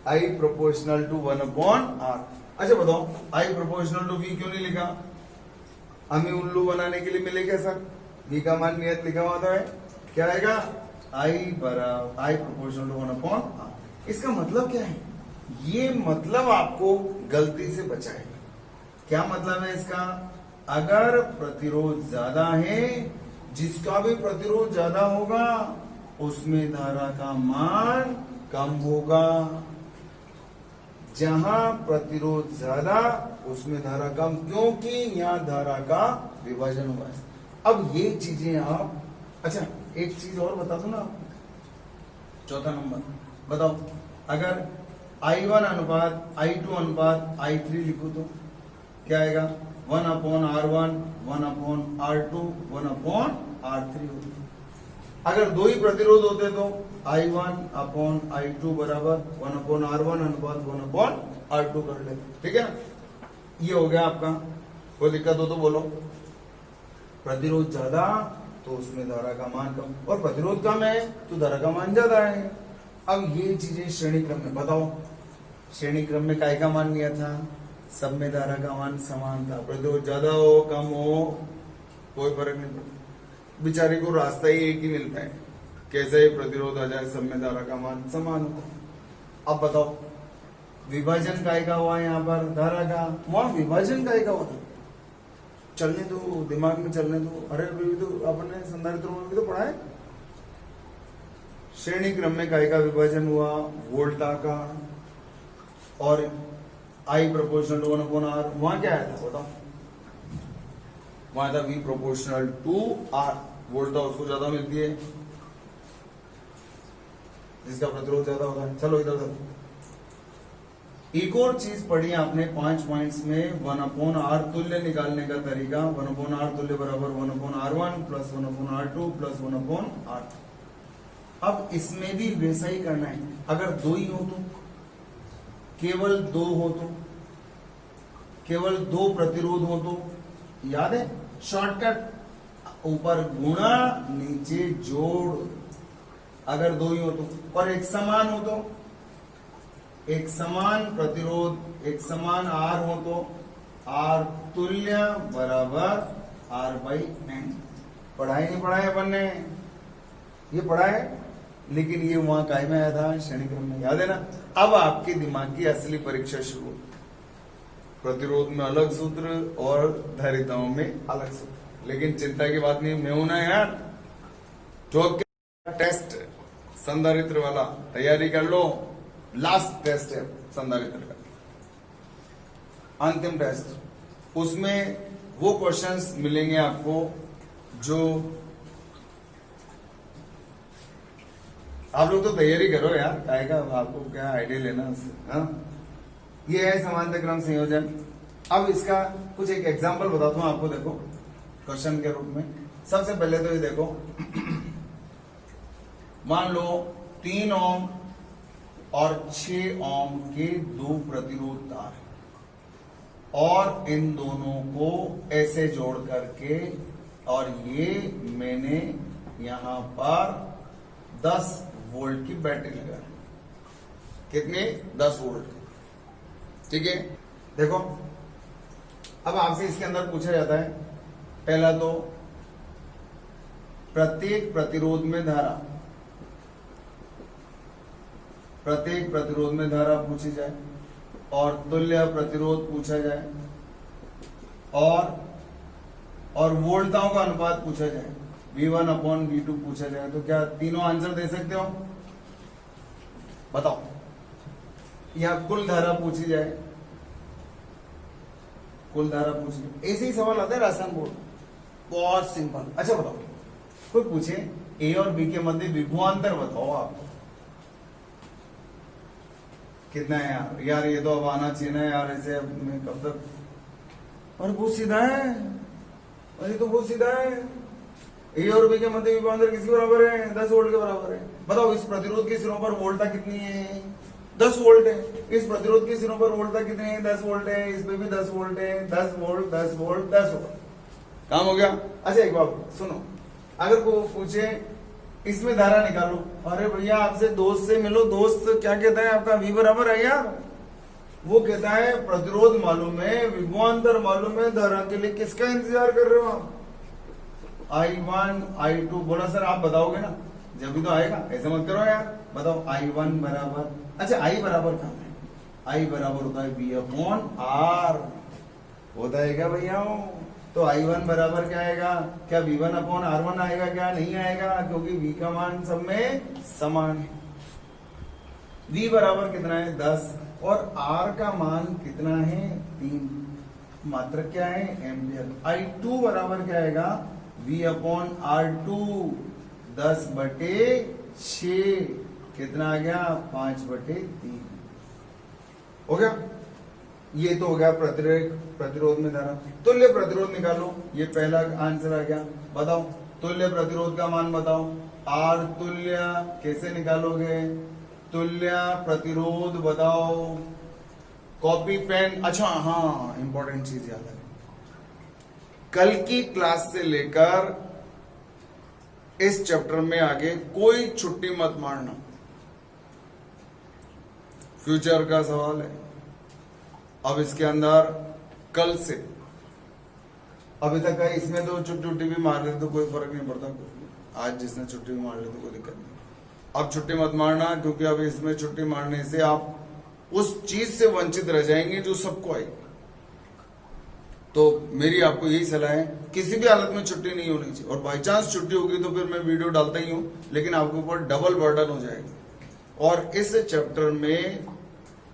I proportional to 1/r। अच्छा बताओ I प्रोपोर्शनल टू V क्यों नहीं लिखा? हमें उल्लू बनाने के लिए मिले क्या सर? V का मान नियत लिखा हुआ था है, क्या आएगा I प्रोपोर्शनल टू 1/r। इसका मतलब क्या है? ये मतलब आपको गलती से बचाएगा। क्या मतलब है इसका? अगर प्रतिरोध ज्यादा है, जिसका भी प्रतिरोध ज्यादा होगा उसमें धारा का मान कम होगा। जहां प्रतिरोध ज्यादा उसमें धारा कम, क्योंकि यहां धारा का विभाजन हुआ है। अब ये चीजें आप, अच्छा एक चीज और बता दो ना, चौथा नंबर बताओ, अगर I1 अनुपात I2 अनुपात I3 लिखो तो क्या आएगा? 1/R1, 1/R2, 1/R3 होती। अगर दो ही प्रतिरोध होते तो I1/I2 बराबर 1/R1 अनुपात 1/R2 कर लेते, ठीक है ना? ये हो गया आपका। कोई दिक्कत हो तो बोलो। प्रतिरोध ज्यादा तो उसमें धारा का मान कम, और प्रतिरोध कम है तो धारा का मान ज्यादा है। अब ये चीजें श्रेणी क्रम में बताओ, श्रेणी क्रम में काय का मान लिया था? सब में धारा का मान समान था। प्रतिरोध ज्यादा हो कम हो कोई फर्क नहीं पड़ता, बेचारे को रास्ता ही एक ही मिलता है, कैसे ही प्रतिरोध आ जाए सब में धारा का मान समान हो। अब बताओ विभाजन काय का हुआ यहाँ पर? धारा का। वहां विभाजन काय का होता? चलने दो, दिमाग में चलने दो। अरे अभी तो आपने संधारित्रों में भी तो पढ़ा है। श्रेणी क्रम में काय का विभाजन हुआ? वोल्टा का। और I प्रोपोर्शनल टू 1/r, वहां क्या आया था बताओ? वहां था V प्रोपोर्शनल टू R। वोल्टा उसको ज्यादा मिलती है जिसका प्रतिरोध ज्यादा होता है। चलो इधर देखो, एक और चीज पढ़ी आपने 5 पॉइंट्स में, 1/r तुल्य निकालने का तरीका। 1/r तुल्य बराबर 1/r1 plus 1/r2 plus 1/r। अब इसमें भी वैसा ही करना है। अगर दो ही हो तो, केवल दो हो तो, केवल दो प्रतिरोध हो तो, याद है शॉर्टकट, ऊपर गुणा नीचे जोड़। अगर दो ही हो तो, और एक समान हो तो, एक समान प्रतिरोध, एक समान R हो तो R तुल्य बराबर R/N। पढ़ाई नहीं पढ़ा है अपन ने? ये पढ़ा है, लेकिन ये वहां काय में आया था? श्रेणी क्रम में, याद है ना? अब आपके दिमाग की असली परीक्षा शुरू। प्रतिरोध में अलग सूत्र और धारिताओं में अलग सूत्र। लेकिन चिंता की बात नहीं, मैं हूं ना यार, ठोक के टेस्ट संधारित्र वाला तैयारी कर लो। लास्ट टेस्ट है संधारित्र का, अंतिम टेस्ट। उसमें वो क्वेश्चंस मिलेंगे आपको जो, आप लोग तो तैयारी करो यार, आएगा आपको क्या आइडिया लेना उससे। हाँ, ये है समांतर क्रम संयोजन। अब इसका कुछ एक एग्जांपल बताता हूं आपको, देखो क्वेश्चन के रूप में। सबसे पहले तो ये देखो, मान लो 3 ओम और 6 ओम के दो प्रतिरोध तार, और इन दोनों को ऐसे जोड़ करके, और ये मैंने यहां पर 10 वोल्ट की बैटरी लगा। कितने? 10 वोल्ट, ठीक है। देखो अब आपसे इसके अंदर पूछा जाता है, पहला तो प्रत्येक प्रतिरोध में धारा, प्रत्येक प्रतिरोध में धारा पूछी जाए, और तुल्य प्रतिरोध पूछा जाए, और वोल्टताओं का अनुपात पूछा जाए, V1/V2 पूछा जाए, तो क्या तीनों आंसर दे सकते हो? बताओ। या कुल धारा पूछी जाए, कुल धारा पूछी, ऐसे ही सवाल आता है राजस्थान बोर्ड, बहुत सिंपल। अच्छा बताओ, कोई पूछे ए और बी के मध्य विभवांतर बताओ आप, कितना है यार? यार ये तो अब आना चाहिए ना यार, ऐसे मैं कब तक, अरे बहुत सीधा है, अरे तो बहुत सीधा है। ए और बी के मध्य विभवांतर किसके बराबर है? 10 वोल्ट के बराबर है। बताओ इस प्रतिरोध के सिरों पर वोल्टता कितनी है? 10 वोल्ट है। इस प्रतिरोध के सिरों पर वोल्टता कितनी है? 10 वोल्ट है। इस पे भी 10 वोल्ट है। 10 वोल्ट 10 वोल्ट 10 वोल्ट। काम हो गया। अच्छा एक बात सुनो, अगर को पूछे इसमें धारा निकालो, अरे भैया आपसे दोस्त से मिलो, दोस्त क्या कहता है आपका V बराबर है यार, वो कहता है प्रतिरोध मालूम है, विभवांतर मालूम है, धारा के लिए किसका इंतजार कर रहे हो आप? I1 I2 बोला सर आप बताओगे ना, जब भी तो आएगा, ऐसे मत करो यार, बताओ I1 बराबर, अच्छा I बराबर कहाँ है? I बराबर होता है V अपॉन R, होता है क्या भैया? तो I1 बराबर क्या आएगा? क्या V1 अपॉन R1 आएगा क्या? नहीं आएगा, क्योंकि V का मान सब में समान है। V बराबर कितना है? 10, और R का मान कितना है? 3, मात्रक क्या है? एम्पियर। I2 बराबर क्या आएगा? V अपॉन R2, 10/6, कितना आ गया? 5/3 हो गया। ये तो हो गया प्रतिरोध में धारा। तुल्य प्रतिरोध निकालो, ये पहला आंसर आ गया। बताओ तुल्य प्रतिरोध का मान बताओ। आर तुल्य कैसे निकालोगे? तुल्य प्रतिरोध बताओ, कॉपी पेन। अच्छा हाँ, इंपॉर्टेंट चीज याद है, कल की क्लास से लेकर इस चैप्टर में आगे कोई छुट्टी मत मारना, फ्यूचर का सवाल है। अब इसके अंदर कल से अभी तक है, इसमें तो छुट्टी भी मार ले तो कोई फर्क नहीं पड़ता, आज जिसने छुट्टी भी मार ले तो कोई दिक्कत नहीं। अब छुट्टी मत मारना, क्योंकि अब इसमें छुट्टी मारने से आप उस चीज से वंचित रह जाएंगे जो सबको आएगी। तो मेरी आपको यही सलाह है, किसी भी हालत में छुट्टी नहीं होनी चाहिए, और बाई चांस छुट्टी होगी तो फिर मैं वीडियो डालता ही हूं, लेकिन आपके ऊपर डबल बर्डन हो जाएगा। और इस चैप्टर में,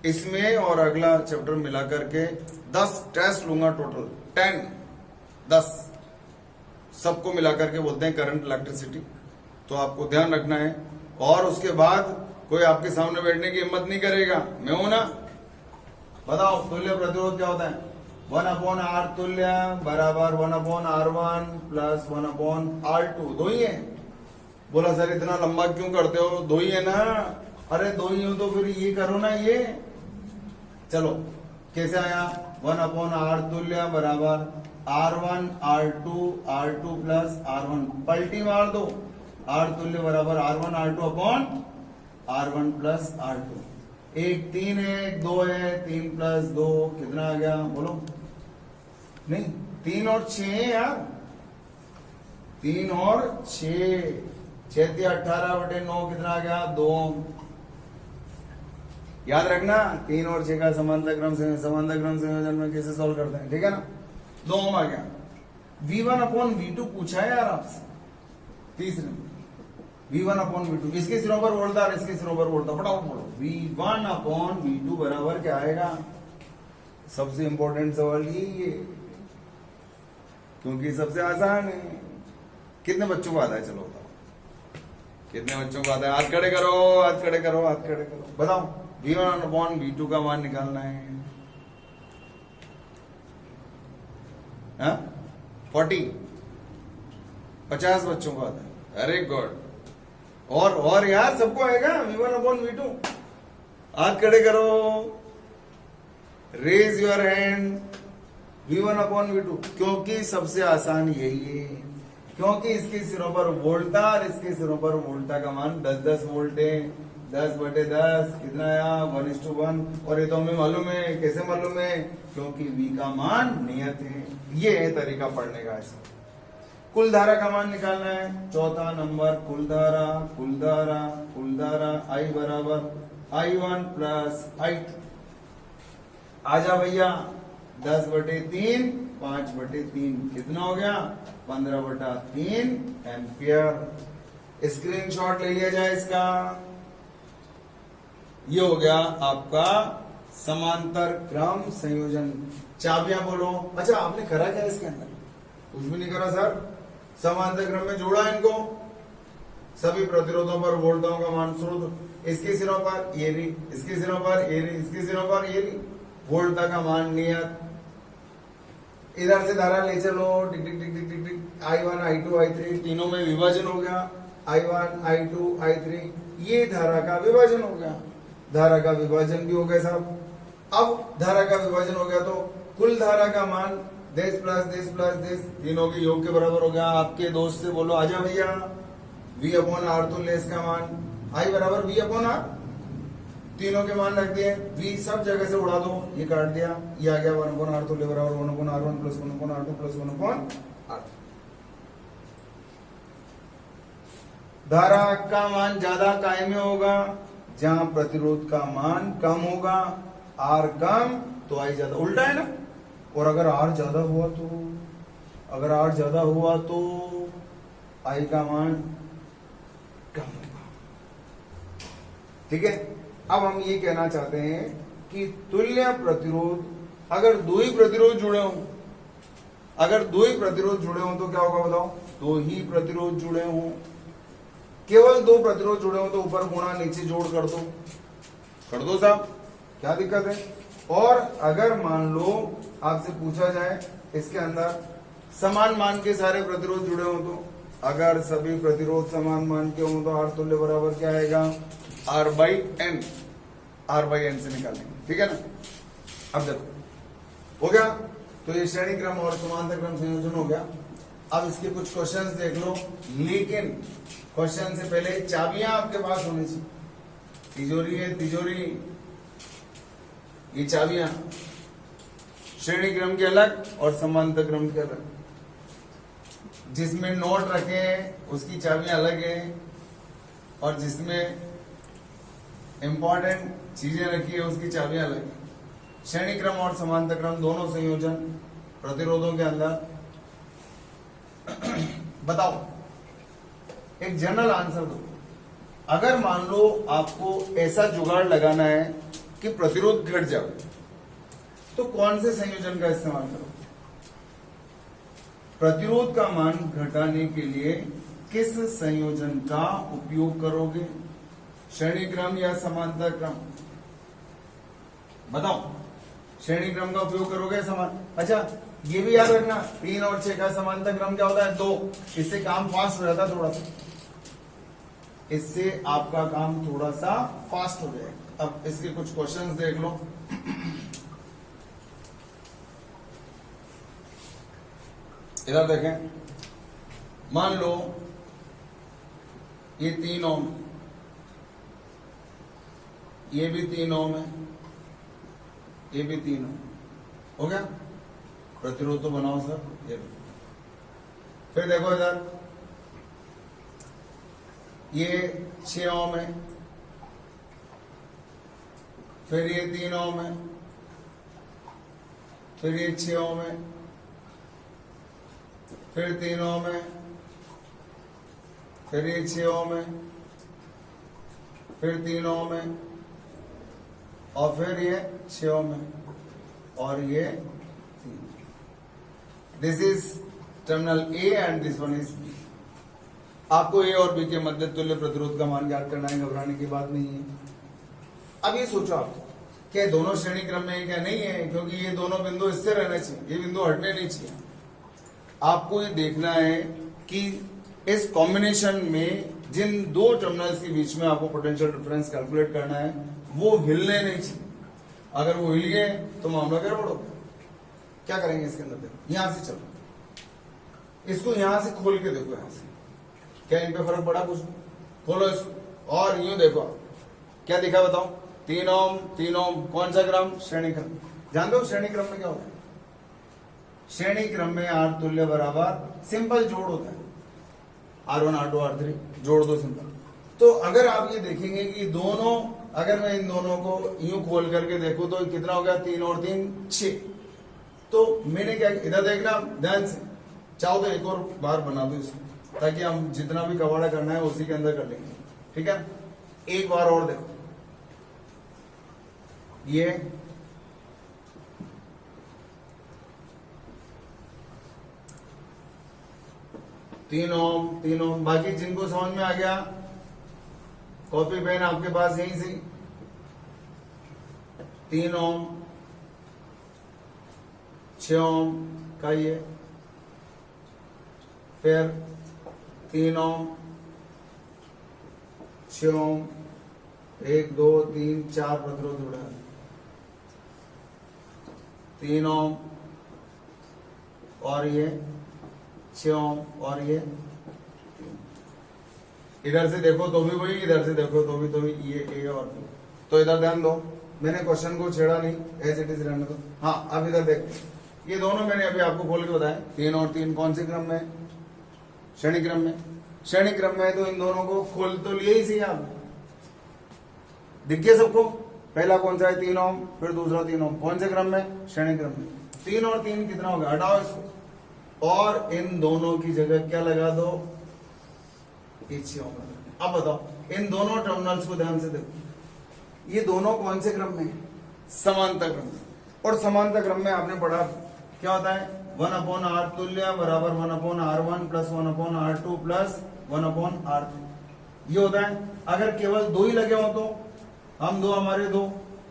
इसमें और अगला चैप्टर मिला करके 10 टेस्ट लूंगा, टोटल 10 सबको मिला करके बोलते हैं करंट इलेक्ट्रिसिटी, तो आपको ध्यान रखना है। और उसके बाद कोई आपके सामने बैठने की हिम्मत नहीं करेगा, मैं हूं ना। बताओ तुल्य प्रतिरोध क्या होता है? 1/R तुल्य बराबर 1/R1 प्लस 1/R2, दो ही है। बोला सर इतना लंबा क्यों करते हो? दो ही है ना। अरे दो ही हो तो फिर ये करो ना, ये चलो कैसे आया? 1/R तुल्य बराबर R1 R2 प्लस R1, पलटी मार दो, R तुल्य बराबर R1 R2 upon R1 plus R2। एक 3 है, एक 2 है, 3 प्लस 2 कितना आ गया? बोलो। नहीं, 3 और 6 है यार, 3 और 6, 6 18/9 कितना आ गया? 2। याद रखना 3 और 6 का समांतर क्रम संयोजन में कैसे सॉल्व करते हैं, ठीक है ना? 2 आ गया। V1 अपॉन V2 पूछा है यार आपसे, तीसरे में V1 अपॉन V2, इसके सिरों पर वोल्टदार, इसके सिरों पर वोल्टदार, फटाफट बोलो। V1 अपॉन V2 बराबर क्या आएगा? सबसे इंपॉर्टेंट सवाल ये, क्योंकि सबसे आसान है। कितने बच्चों को आता है? चलो बताओ, कितने बच्चों को आता है? हाथ खड़े करो, हाथ खड़े करो, हाथ खड़े करो, बताओ। V1 अपॉन V2 का मान निकालना है। 50 बच्चों को आता है, वेरी गुड। और यार सबको आएगा V1 अपॉन V2। हाथ खड़े करो, raise your hand. V1 upon V2, क्योंकि सबसे आसान यही है, क्योंकि इसके सिरों पर वोल्टा और इसके सिरों पर वोल्टा का मान 10 वोल्ट है। 10/10 कितना आया? 1:1। और ये तो हमें मालूम है, कैसे मालूम है? क्योंकि V का मान नियत है। ये है तरीका पढ़ने का। ऐसा कुल धारा का मान निकालना है। चौथा नंबर, कुल धारा I बराबर I1 प्लस I2। आजा भैया, 10/3 5/3 कितना हो गया? 15/3 एम्पियर। स्क्रीनशॉट ले लिया जाए इसका। ये हो गया आपका समांतर क्रम संयोजन। चाबियां बोलो। अच्छा आपने करा क्या इसके अंदर? कुछ भी नहीं करा सर, समांतर क्रम में जोड़ा इनको, सभी प्रतिरोधों पर वोल्टाओं का मान स्रोत, इसके सिरों पर ये री, इसके सिरों पर ये री, इसके सिरों पर ये री, वोल्टा का मान नियत। इधर से धारा ले चलो, टिक टिक टिक टिक टिक टिक, I1 I2 I3 तीनों में विभाजन हो गया। I1 I2 I3, ये धारा का विभाजन हो गया। धारा का विभाजन भी हो गया साहब। अब धारा का विभाजन हो गया तो कुल धारा का मान दिस प्लस दिस तीनों के योग के बराबर हो गया। आपके दोस्त से बोलो आजा भैया, v अपॉन आर तो ले इसका मान i बराबर v अपॉन आर, तीनों के मान रख दिए, v सब जगह से उड़ा दो, ये काट दिया, ये आ गया 1 अपॉन आर तो ले बराबर 1 upon r1 plus 1 upon r2 plus 1 upon r। धारा का मान ज्यादा काय में होगा, जहां प्रतिरोध का मान कम होगा, r कम तो i ज्यादा, उल्टा है ना। और अगर r ज्यादा हुआ तो, अगर r ज्यादा हुआ तो i का मान कम होगा। ठीक है, अब हम ये कहना चाहते हैं कि तुल्य प्रतिरोध, अगर दो ही प्रतिरोध जुड़े हों, अगर दो ही प्रतिरोध जुड़े हों तो क्या होगा बताओ, दो ही प्रतिरोध जुड़े हों, केवल दो प्रतिरोध जुड़े हों तो ऊपर गुणा नीचे जोड़ कर दो साहब, क्या दिक्कत है। और अगर मान लो आपसे पूछा जाए इसके अंदर समान मान के सारे प्रतिरोध जुड़े हों, तो अगर सभी प्रतिरोध समान मान के हों तो R तुल्य बराबर क्या आएगा, R by n, R by n से निकालेंगे। ठीक है ना। अब देखो हो गया, तो ये श्रेणी क्रम और समांतर क्रम संयोजन हो गया। अब इसके कुछ क्वेश्चंस देख लो, लेकिन क्वेश्चन से पहले चाबियां आपके पास होनी चाहिए। तिजोरी है तिजोरी, ये चाबियां श्रेणी क्रम के अलग और समांतर क्रम के अलग, जिसमें नोट रखे हैं उसकी चाबियां अलग है, और जिसमें इंपॉर्टेंट चीजें रखी है उसकी चाबियां अलग है। श्रेणी क्रम और समांतर क्रम दोनों संयोजन प्रतिरोधों के अंदर बताओ, एक जनरल आंसर दो। अगर मान लो आपको ऐसा जुगाड़ लगाना है कि प्रतिरोध घट जाए, तो कौन से संयोजन का इस्तेमाल करो। प्रतिरोध का मान घटाने के लिए किस संयोजन का उपयोग करोगे, श्रेणी क्रम या समांतर क्रम, बताओ। श्रेणी क्रम का उपयोग करोगे समान, अच्छा ये भी याद रखना 3 और 6 का समांतर क्रम क्या होता है 2, इससे काम फास्ट हो जाता है थोड़ा सा, इससे आपका काम थोड़ा सा फास्ट हो जाएगा। अब इसके कुछ क्वेश्चंस देख लो। इधर देखें, मान लो ये 3 ओम, ये भी 3 ओम है, ये भी 3 ओम, हो गया। प्रतिरोध तो बनाओ सर, ये फिर देखो इधर ये 6 ओम है, फिर ये 3 ओम है, फिर ये 6 ओम है, फिर 3 ओम है, फिर ये 6 ओम है, फिर 3 ओम है, और फिर ये 6 ओम है, और ये 3। This is terminal A and this one is B. आपको ए और बी के मध्य तुल्य प्रतिरोध का मान ज्ञात करना है, घबराने की बात नहीं है। अब ये सोचो आप, क्या दोनों श्रेणी क्रम में है क्या, नहीं है, क्योंकि ये दोनों बिंदु इससे रहना चाहिए, ये बिंदु हटने नहीं चाहिए। आपको ये देखना है कि इस कॉम्बिनेशन में जिन दो टर्मिनल्स के बीच में आपको पोटेंशियल डिफरेंस कैलकुलेट करना है वो हिलने नहीं चाहिए। अगर वो हिल गए तो मामला गड़बड़ हो गया। क्या करेंगे इसके अंदर, देखो यहां से चलो, इसको यहां से खोल के देखो, यहां से क्या इन पे फर्क पड़ा कुछ, खोलो इसको और यूं देखो क्या दिखा बताओ, 3 ओम 3 ओम, कौन सा क्रम, श्रेणी क्रम। जान दो श्रेणी क्रम में क्या होता है, श्रेणी क्रम में R तुल्य बराबर सिंपल जोड़ होता है, R1 R2 R3 जोड़ दो सिंपल। तो अगर आप ये देखेंगे कि दोनों, अगर मैं इन दोनों को यूं खोल करके देखूं तो कितना हो गया, 3 और 3 6। तो मैंने क्या, इधर देखना ध्यान से, चाहो तो एक और बार बना दो इसको, ताकि हम जितना भी कवाड़ा करना है उसी के अंदर कर लेंगे। ठीक है, एक बार और देखो, ये तीन ओम। बाकी जिनको समझ में आ गया, कॉपी पेन आपके पास यहीं से, 3 ओम 6 ओम का ये, फिर 3 ओम 6 ओम, 1 2 3 4 प्रतिरोध जुड़ा है, 3 ओम और ये 6 ओम और ये 3। इधर से देखो तो भी वही, इधर से देखो तो भी ये ए और बी। तो इधर ध्यान दो, मैंने क्वेश्चन को छेड़ा नहीं, एज इट इज रहने दो। हाँ अब इधर देखते हैं, ये दोनों मैंने अभी आपको खोल के बताया, 3 और 3 कौन से क्रम में? श्रेणी क्रम में। श्रेणी क्रम में तो इन दोनों को खोल तो लिए ही सही आप, दिख गया सबको? पहला कौन सा है? 3 ओम, फिर दूसरा 3 ओम, कौन से क्रम में? श्रेणी क्रम में। 3 और 3 कितना होगा? हटाओ इसको और इन दोनों की जगह क्या लगा दो? 6 ओम। अब बताओ इन दोनों टर्मिनल्स को ध्यान से देखो, ये दोनों कौन से क्रम में? समांतर क्रम में। और समांतर क्रम में आपने पढ़ा क्या होता है? 1/r तुल्य बराबर 1/r1 plus 1/r2 plus 1/r3 ये होता है। अगर केवल 2 ही लगे हो तो हम 2 हमारे 2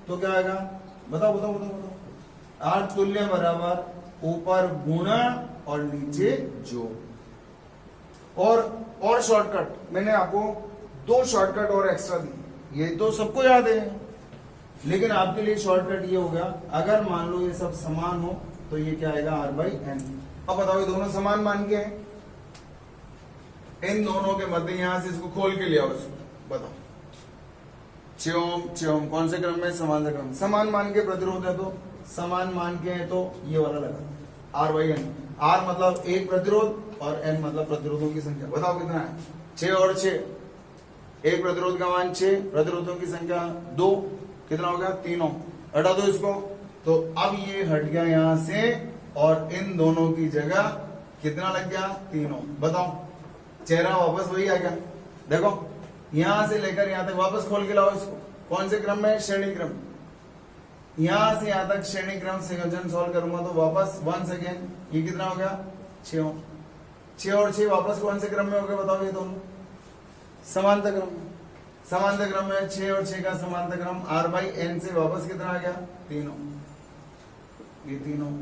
तो क्या आएगा? बताओ। r तुल्य बराबर ऊपर गुणा और नीचे जोड़। और शॉर्टकट मैंने आपको 2 शॉर्टकट और एक्स्ट्रा दी, ये तो सबको याद है, लेकिन आपके लिए शॉर्टकट ये हो गया, अगर मान लो ये सब समान हो तो ये क्या आएगा? r/n। अब बताओ ये दोनों समान मान के हैं, इन दोनों के मध्य यहां से इसको खोल के ले आओ इसको, बताओ 6 ओम कौन से क्रम में? समांतर क्रम। समान मान के प्रतिरोध है तो समान मान के है तो ये वाला लगा r/n। r मतलब एक प्रतिरोध और n मतलब प्रतिरोधों की संख्या। बताओ कितना है? 6 और 6, एक प्रतिरोध का मान 6, प्रतिरोधों की संख्या 2, कितना हो गया? 3 ओम। हटा दो इसको, तो अब ये हट गया यहां से और इन दोनों की जगह कितना लग गया? 3 ओम। बताओ चेहरा वापस वही आ गया। देखो यहां से लेकर यहां तक वापस खोल के लाओ इसको, कौन से क्रम में? श्रेणी क्रम। यहां से यहां तक श्रेणी क्रम संयोजन सॉल्व करूंगा तो वापस वंस अगेन ये कितना हो गया? 6 ओम। 6 और 6 वापस कौन से क्रम में हो गए? बताओ ये दोनों समांतर क्रम में। समांतर क्रम में 6 और 6 का समांतर क्रम r/n से वापस कितना आ गया? 3 ओम। ये 3 ओम।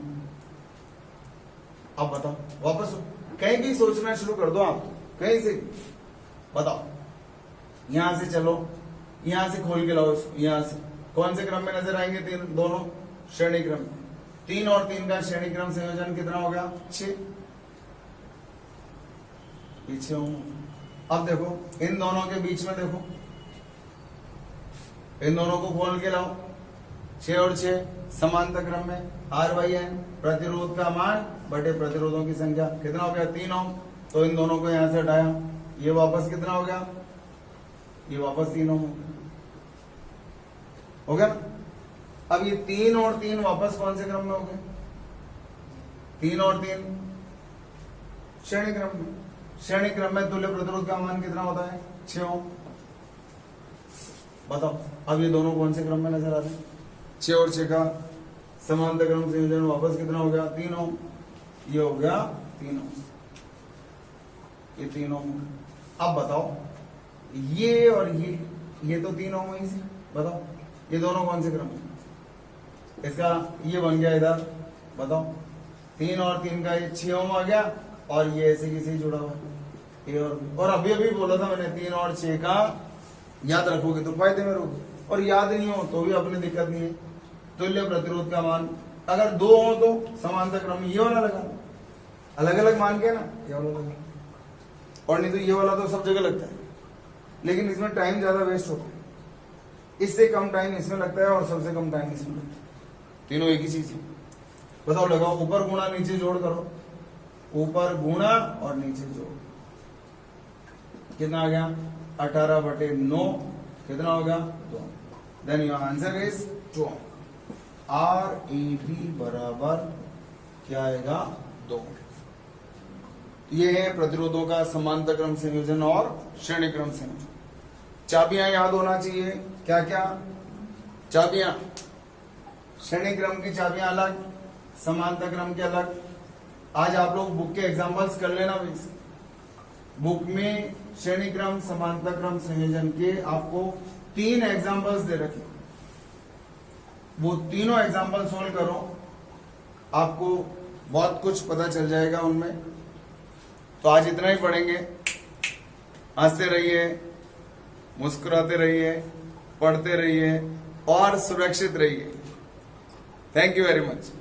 अब बताओ वापस कहीं भी सोचना शुरू कर दो आप, कहीं से बताओ, यहां से चलो, यहां से खोल के लाओ इसको, यहां से कौन से क्रम में नजर आएंगे? 3 दोनों श्रेणी क्रम में। 3 और 3 का श्रेणी क्रम संयोजन कितना हो गया? 6। 6 ओम। अब देखो इन दोनों के बीच में देखो, इन दोनों को खोल के लाओ, 6 और 6 समांतर क्रम में, r/n प्रतिरोध का मान बटे प्रतिरोधों की संख्या कितना हो गया? 3 ओम। तो इन दोनों को यहां से हटाया, ये वापस कितना हो गया? ये वापस 3 ओम हो गया। अब ये 3 और 3 वापस कौन से क्रम में हो गए? 3 और 3 श्रेणी क्रम में। श्रेणी क्रम में तुल्य प्रतिरोध का मान कितना होता है? 6 ओम। बताओ अब ये दोनों कौन से क्रम में नजर आ रहे हैं? 6 और 6 का समांतर क्रम संयोजन वापस कितना हो गया? 3 ओम। ये हो गया 3 ओम, ये 3 ओम। अब बताओ ये और ये तो 3 ओम ही से, बताओ ये दोनों कौन से क्रम में? इसका ये बन गया इधर, बताओ 3 और 3 का ये 6 ओम आ गया और ये ऐसे किसी जुड़ा हुआ है ए और अभी बोला था मैंने 3 और 6 का याद रखोगे तो फायदे में रहोगे, और याद नहीं हो तो भी अपनी दिक्कत नहीं है। तुल्य प्रतिरोध का मान अगर 2 हो तो समांतर क्रम में ये वाला लगा, अलग अलग मान के ना ये वाला लगा, और नहीं तो ये वाला तो सब जगह लगता है, लेकिन इसमें टाइम ज्यादा वेस्ट होता है। इससे कम टाइम इसमें लगता है और सबसे कम टाइम इसमें लगता है, तीनों एक ही चीज है। बताओ लगाओ, ऊपर गुणा नीचे जोड़ करो, ऊपर गुणा और नीचे जोड़, कितना आ गया 18/9, कितना होगा 2। Then your answer is 2। RAB बराबर क्या आएगा 2। ये है प्रतिरोधों का समांतर क्रम संयोजन और श्रेणी क्रम संयोजन। चाबियां याद होना चाहिए, क्या क्या चाबियां? श्रेणी क्रम की चाबियां अलग, समांतर क्रम के अलग। आज आप लोग बुक के एग्जांपल्स कर लेना भाई। बुक में श्रेणी क्रम समांतर क्रम संयोजन के आपको 3 एग्जांपल्स दे रखे, वो तीनों एग्जांपल सोल्व करो, आपको बहुत कुछ पता चल जाएगा उनमें। तो आज इतना ही पढ़ेंगे। हंसते रहिए, मुस्कुराते रहिए, पढ़ते रहिए और सुरक्षित रहिए। Thank you very much.